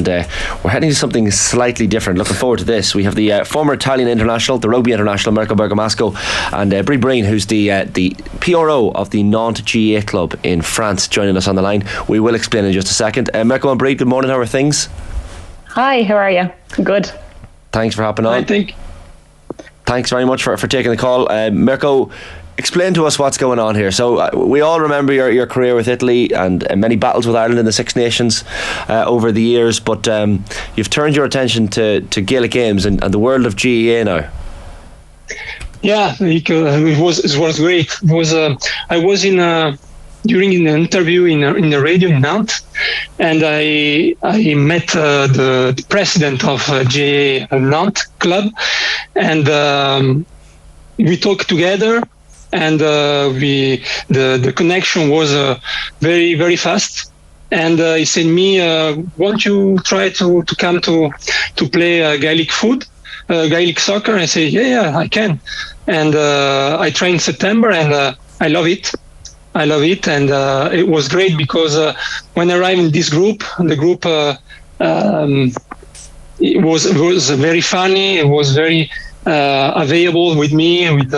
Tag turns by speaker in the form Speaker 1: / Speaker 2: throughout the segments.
Speaker 1: we're heading to something slightly different. Looking forward to this. We have the former Italian international, the rugby international, Mirco Bergamasco, and Breen, who's the PRO of the Nantes GAA club in France, joining us on the line. We will explain in just a second. Mirco and Bríd, good morning. How are things?
Speaker 2: Hi, how are you? Good.
Speaker 1: Thanks for hopping on.
Speaker 3: I think.
Speaker 1: Thanks very much for taking the call. Mirco, explain to us what's going on here. So we all remember your career with Italy and many battles with Ireland in the Six Nations over the years, but you've turned your attention to Gaelic games and the world of GAA now.
Speaker 3: Yeah, it was great. I was during an interview in the radio in Nantes, and I met the president of GAA Nantes club, and we talked together. And the connection was very, very fast. And he said me, won't you try to come to play Gaelic Gaelic soccer? I said, yeah, I can. And I trained in September, and I love it. And it was great because when I arrived in this group, the group it was very funny. It was very available with me, with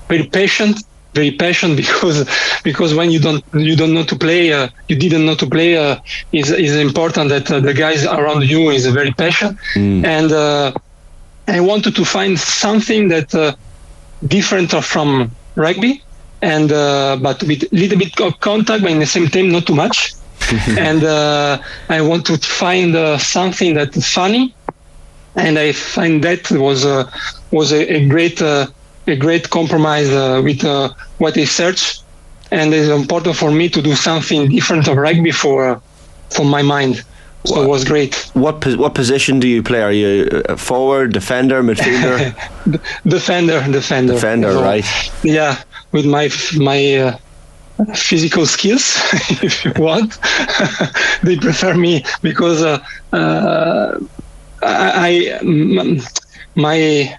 Speaker 3: very patient because when you don't know to play, you didn't know to play, is important that the guys around you is very patient. And I wanted to find something that different from rugby, and but with a little bit of contact, but in the same time not too much. And I want to find something that is funny. And I find that was a great compromise with what I searched, and it's important for me to do something different of rugby for my mind. So it was great. What
Speaker 1: position do you play? Are you a forward, defender, midfielder?
Speaker 3: Defender.
Speaker 1: So, right?
Speaker 3: Yeah, with my physical skills, if you want. They prefer me because my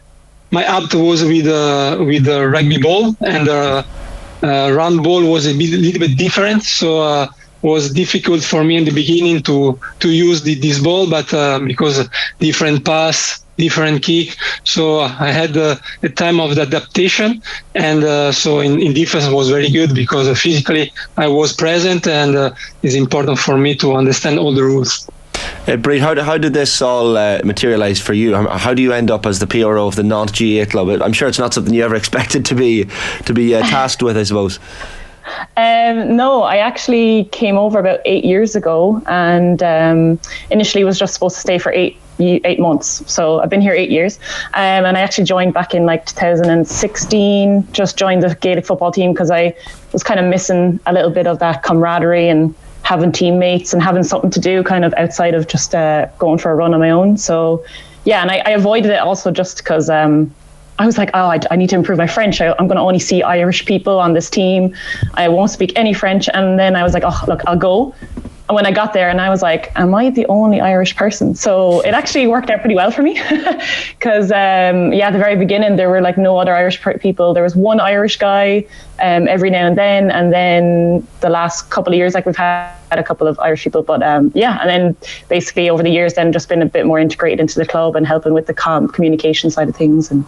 Speaker 3: apt was with the rugby ball, and round ball was a little bit different, so was difficult for me in the beginning to use this ball, but because different pass, different kick, so I had a time of the adaptation, and so in defense was very good because physically I was present, and it's important for me to understand all the rules.
Speaker 1: Bríd, how did this all materialise for you? How do you end up as the PRO of the Nantes GAA club? I'm sure it's not something you ever expected to be tasked with, I suppose.
Speaker 2: No, I actually came over about 8 years ago, and initially was just supposed to stay for eight months. So I've been here 8 years, and I actually joined back in 2016. Just joined the Gaelic football team because I was kind of missing a little bit of that camaraderie and having teammates and having something to do kind of outside of just going for a run on my own. So yeah, and I avoided it also just because I was like, I need to improve my French. I'm going to only see Irish people on this team. I won't speak any French. And then I was like, look, I'll go. And when I got there, and I was like, am I the only Irish person? So it actually worked out pretty well for me because, at the very beginning, there were no other Irish people. There was one Irish guy every now and then the last couple of years, we've had a couple of Irish people. But and then basically over the years, then just been a bit more integrated into the club and helping with the communication side of things. And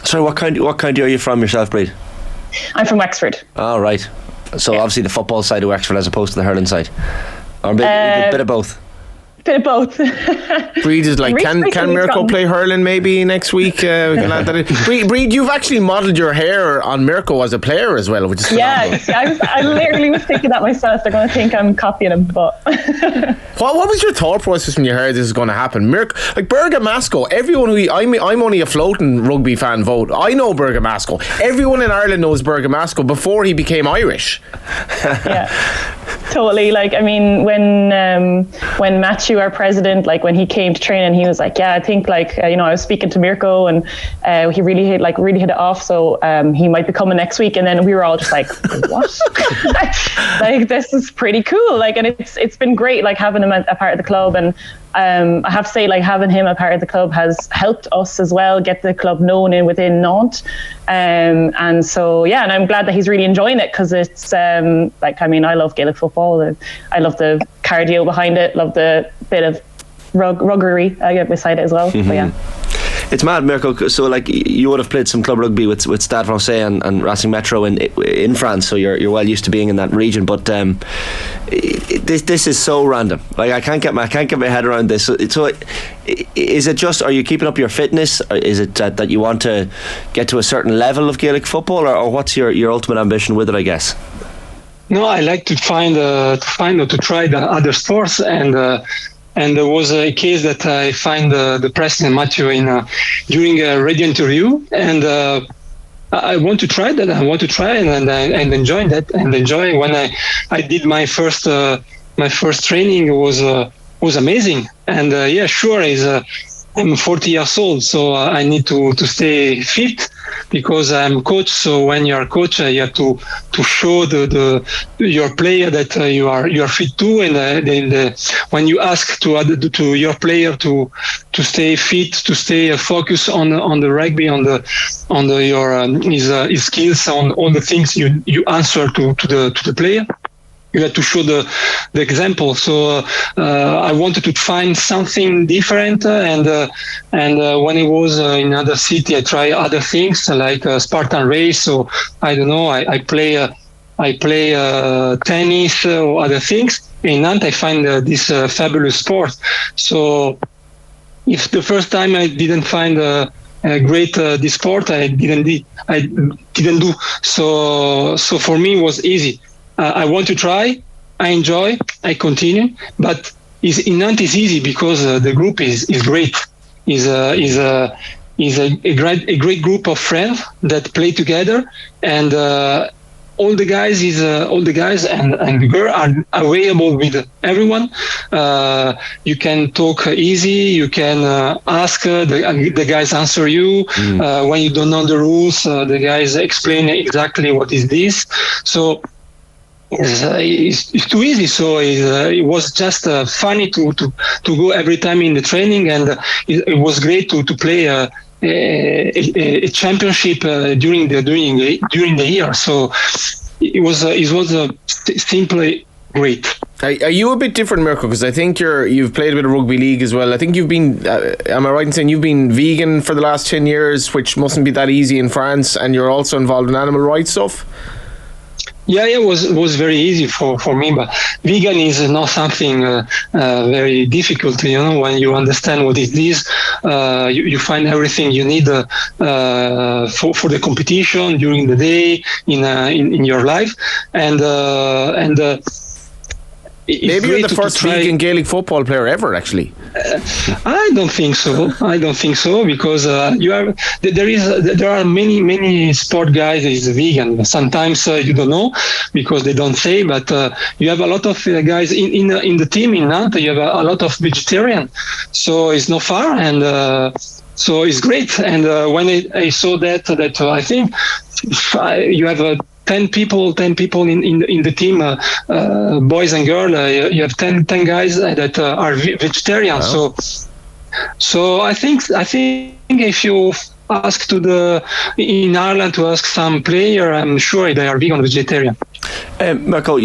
Speaker 1: so what county are you from yourself, Bríd?
Speaker 2: I'm from Wexford.
Speaker 1: Oh, right. So obviously the football side of Wexford as opposed to the hurling side. Or a bit of both.
Speaker 2: Bit of both.
Speaker 4: Bríd is can Mirco play hurling maybe next week? Bríd, you've actually modelled your hair on Mirco as a player as well, which is phenomenal.
Speaker 2: I literally was thinking that myself. They're going to think I'm copying him, but
Speaker 4: what was your thought process when you heard this is going to happen? Mirco, Bergamasco, everyone I'm only a floating rugby fan vote. I know Bergamasco. Everyone in Ireland knows Bergamasco before he became Irish.
Speaker 2: Yeah, totally. When Matthew, our president, when he came to training, he was like, yeah, I think I was speaking to Mirco, and he really hit it off, so he might be coming next week. And then we were all just like, what? This is pretty cool. And it's been great having him a part of the club, and I have to say having him a part of the club has helped us as well get the club known within Nantes, and so and I'm glad that he's really enjoying it because it's I love Gaelic football. I love the cardio behind it, love the bit of rugby beside it as well. But yeah.
Speaker 1: It's mad, Mirco. So, like, you would have played some club rugby with Stade Français and Racing Metro in France, so you're well used to being in that region. But this is so random. Like, I can't get my head around this. So, is it just, are you keeping up your fitness? Or is it that you want to get to a certain level of Gaelic football, or what's your ultimate ambition with it, I guess?
Speaker 3: No, I like to find or to try the other sports, and there was a case that I find the President Matthew during a radio interview, and I want to try that. I want to try and enjoy that, and enjoy when I did my first training. It was amazing, and yeah, sure, I'm 40 years old, so I need to stay fit because I'm coach. So when you are coach, you have to show your player that you are fit too. And when you ask to your player to stay fit, to stay focused on the rugby, on his skills, on all the things you answer to the player. You had to show the example. So I wanted to find something different, and when I was in other city, I try other things like Spartan race. So I don't know. I play tennis or other things. In Nantes, I find this fabulous sport. So if the first time I didn't find a great this sport, I didn't do. So for me it was easy. I want to try, I enjoy, I continue, but in Nantes it's easy because the group is great. Is a great group of friends that play together, and all the guys and the girl are available with everyone. You can talk easy. You can ask. The guys answer you. When you don't know the rules, the guys explain exactly what is this. So it's too easy. So it was just funny to go every time in the training, and it was great to play a championship during the year. So it was simply great.
Speaker 4: Are you a bit different, Mirco? Because I think you've played a bit of rugby league as well. I think you've been, am I right in saying you've been vegan for the last 10 years, which mustn't be that easy in France, and you're also involved in animal rights stuff?
Speaker 3: Yeah, it was very easy for me, but vegan is not something very difficult. When you understand what it is, you find everything you need for the competition during the day in your life, and
Speaker 4: maybe you're the first vegan Gaelic football player ever, actually.
Speaker 3: I don't think so because there are many sport guys is vegan. Sometimes you don't know because they don't say, but you have a lot of guys in the team in Nantes. You have a lot of vegetarian, so it's not far, and so it's great. And when I saw that I think you have 10 people in the team, boys and girls. You have 10 guys that are vegetarian.
Speaker 4: Wow.
Speaker 3: So I think if you ask in Ireland to ask some player, I'm sure they are vegan or vegetarian.
Speaker 1: Mirco,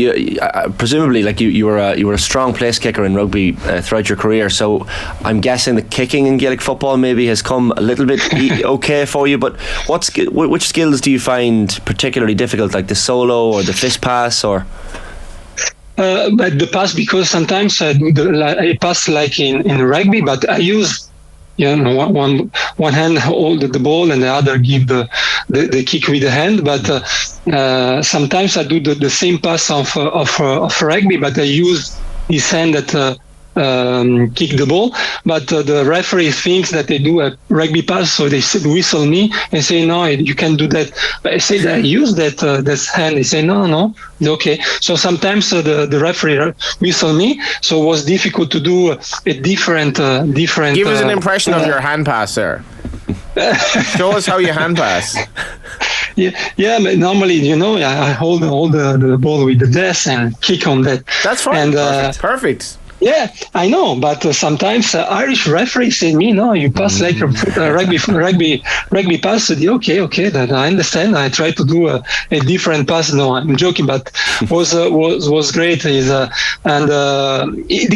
Speaker 1: presumably, like you were a strong place kicker in rugby throughout your career. So I'm guessing the kicking in Gaelic football maybe has come a little bit okay for you. But which skills do you find particularly difficult, like the solo or the fist pass, or?
Speaker 3: But the pass, because sometimes I pass like in rugby, but I use one hand hold the ball and the other give the kick with the hand. But sometimes I do the same pass of rugby, but I use his hand that kick the ball. But the referee thinks that they do a rugby pass, so they whistle me and say, no, you can't do that. But I say that I use that hand. They say, no, it's okay. So sometimes the referee whistle me, so it was difficult to do a different.
Speaker 4: Give us an impression of your hand pass there. Show us how you hand pass.
Speaker 3: Yeah. But normally, I hold the ball with the desk and kick on that.
Speaker 4: That's fine. And perfect.
Speaker 3: Yeah, I know, but sometimes Irish referees say me, no, you pass like a rugby pass. Okay, that I understand. I try to do a different pass. No, I'm joking, but was great. The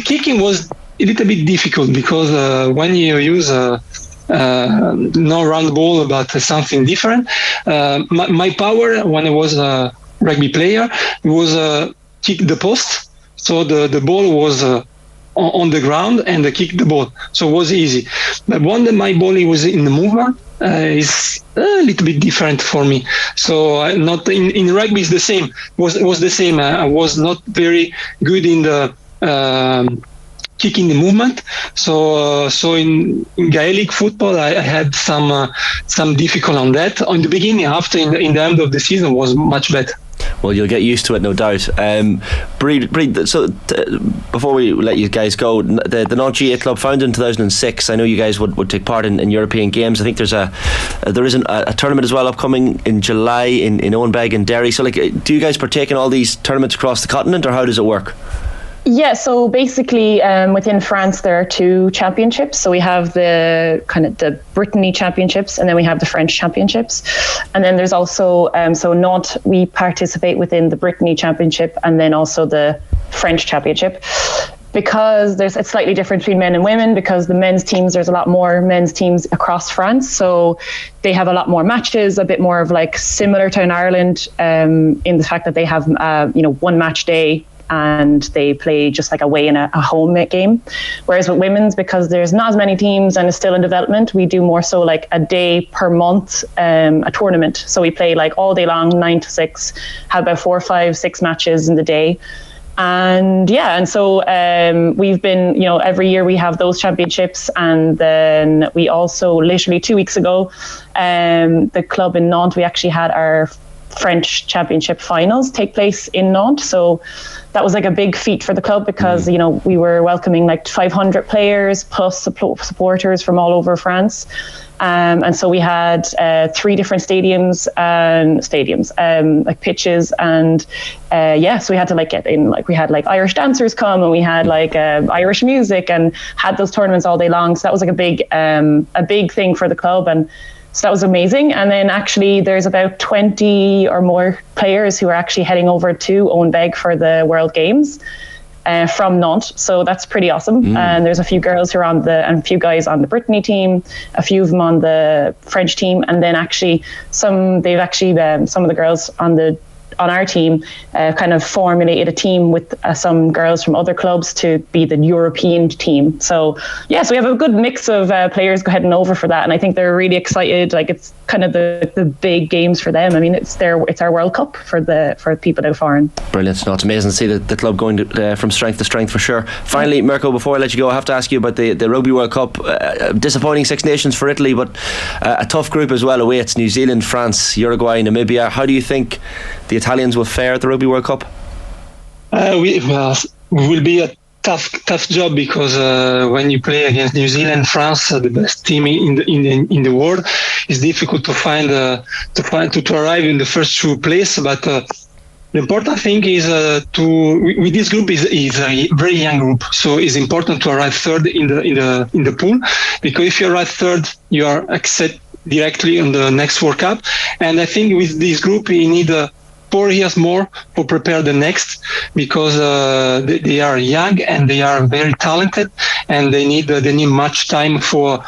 Speaker 3: kicking was little bit difficult because when you use no round ball but something different, my power when I was a rugby player was kick the post, so the ball was on the ground and kick the ball, so it was easy. But when my body was in the movement, is a little bit different for me. So not in rugby is the same. Was the same. I was not very good in the kicking the movement. So in Gaelic football, I had some difficult on that. In the beginning, after in the end of the season was much better.
Speaker 1: Well, you'll get used to it, no doubt. Bríd, so before we let you guys go, the Nantes GAA club founded in 2006. I know you guys would take part in European games. I think there is a tournament as well upcoming in July in Owenbeg and Derry. So, do you guys partake in all these tournaments across the continent, or how does it work?
Speaker 2: Yeah, so basically within France there are 2 championships. So we have the Brittany championships, and then we have the French championships. And then there's also, so Nantes, we participate within the Brittany championship and then also the French championship. Because it's slightly different between men and women, because the men's teams, there's a lot more men's teams across France. So they have a lot more matches, a bit more of similar to in Ireland in the fact that they have, one match day, and they play just away in a home game. Whereas with women's, because there's not as many teams and it's still in development, we do more so a day per month, a tournament. So we play all day long, 9 to 6, have about 4, 5, 6 matches in the day. And so we've been, every year we have those championships. And then we also, literally 2 weeks ago, the club in Nantes, we actually had our French championship finals take place in Nantes. So that was a big feat for the club because, we were welcoming 500 players plus supporters from all over France. And so we had 3 different stadiums, pitches. And so we had to get in, we had Irish dancers come, and we had Irish music, and had those tournaments all day long. So that was a big thing for the club. And so that was amazing. And then actually there's about 20 or more players who are actually heading over to Owenbeg for the World Games from Nantes. So that's pretty awesome. And there's a few girls who are and a few guys on the Brittany team, a few of them on the French team. And then actually some of the girls on our team formulated a team with some girls from other clubs to be the European team. So so we have a good mix of players heading over for that, and I think they're really excited. It's kind of the big games for them. I mean, it's our World Cup for people out foreign.
Speaker 1: Brilliant. No, it's amazing to see the club going from strength to strength for sure. Finally, Mirco, before I let you go, I have to ask you about the Rugby World Cup. Disappointing 6 Nations for Italy, but a tough group as well awaits: New Zealand, France, Uruguay, Namibia. How do you think the Italians will fare at the Rugby World Cup?
Speaker 3: We will be a tough job because when you play against New Zealand, France, the best team in the world, it's difficult to find to arrive in the first 2 place. But the important thing is with this group is a very young group, so it's important to arrive third in the pool, because if you arrive third, you are accepted directly on the next World Cup. And I think with this group, you need 4 years more to prepare the next, because they are young and they are very talented, and they need much time for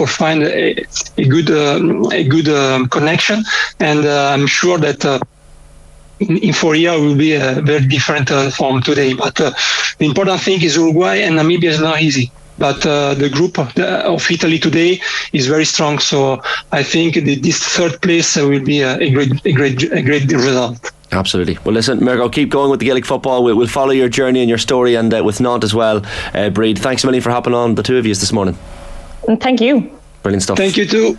Speaker 3: find a good connection. And I'm sure that in 4 years will be a very different from today. But the important thing is Uruguay and Namibia is not easy. But the group of Italy today is very strong, so I think this 3rd place will be a great result.
Speaker 1: Absolutely. Well, listen, Mirco, keep going with the Gaelic football. We'll follow your journey and your story, and with Nantes as well. Bríd, thanks a million for hopping on, the 2 of you, this morning.
Speaker 2: Thank you.
Speaker 1: Brilliant stuff.
Speaker 3: Thank you too.